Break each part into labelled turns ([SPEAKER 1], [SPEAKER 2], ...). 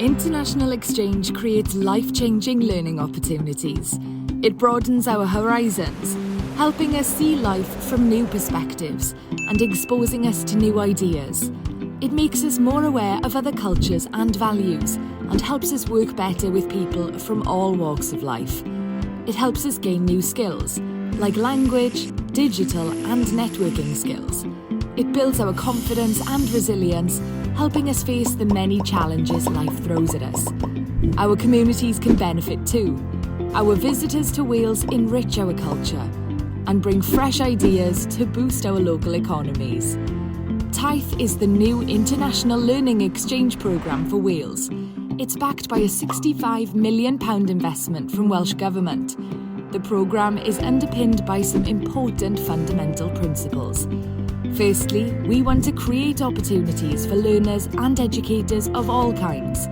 [SPEAKER 1] International exchange creates life-changing learning opportunities. It broadens our horizons, helping us see life from new perspectives and exposing us to new ideas. It makes us more aware of other cultures and values and helps us work better with people from all walks of life. It helps us gain new skills, like language, digital and networking skills. It builds our confidence and resilience, helping us face the many challenges life throws at us. Our communities can benefit too. Our visitors to Wales enrich our culture and bring fresh ideas to boost our local economies. TITHE is the new international learning exchange programme for Wales. It's backed by a £65 million investment from Welsh Government. The programme is underpinned by some important fundamental principles. Firstly, we want to create opportunities for learners and educators of all kinds.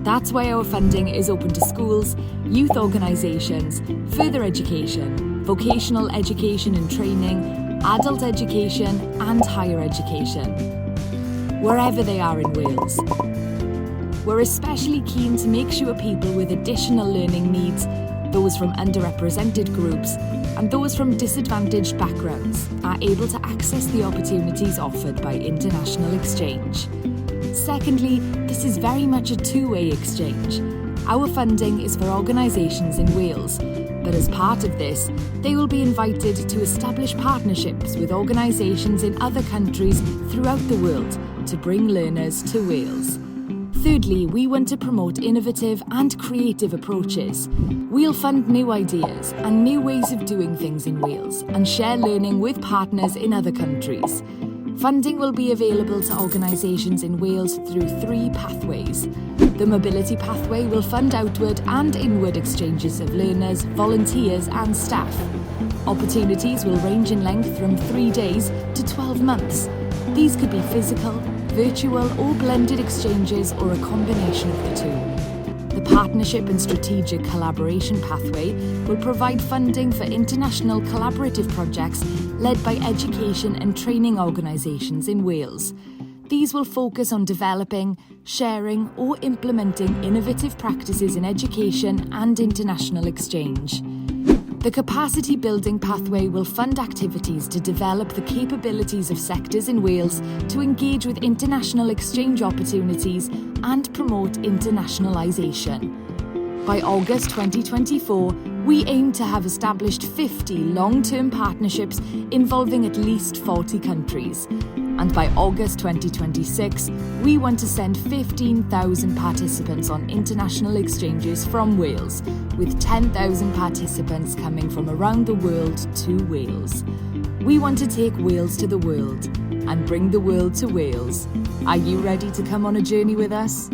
[SPEAKER 1] That's why our funding is open to schools, youth organisations, further education, vocational education and training, adult education and higher education, wherever they are in Wales. We're especially keen to make sure people with additional learning needs, those from underrepresented groups, and those from disadvantaged backgrounds are able to access the opportunities offered by international exchange. Secondly, this is very much a two-way exchange. Our funding is for organisations in Wales, but as part of this, they will be invited to establish partnerships with organisations in other countries throughout the world to bring learners to Wales. Thirdly, we want to promote innovative and creative approaches. We'll fund new ideas and new ways of doing things in Wales and share learning with partners in other countries. Funding will be available to organisations in Wales through 3 pathways. The Mobility Pathway will fund outward and inward exchanges of learners, volunteers and staff. Opportunities will range in length from 3 days to 12 months. These could be physical, virtual or blended exchanges or a combination of the two. The Partnership and Strategic Collaboration Pathway will provide funding for international collaborative projects led by education and training organisations in Wales. These will focus on developing, sharing or implementing innovative practices in education and international exchange. The Capacity Building Pathway will fund activities to develop the capabilities of sectors in Wales to engage with international exchange opportunities and promote internationalisation. By August 2024, we aim to have established 50 long-term partnerships involving at least 40 countries. And by August 2026, we want to send 15,000 participants on international exchanges from Wales, with 10,000 participants coming from around the world to Wales. We want to take Wales to the world and bring the world to Wales. Are you ready to come on a journey with us?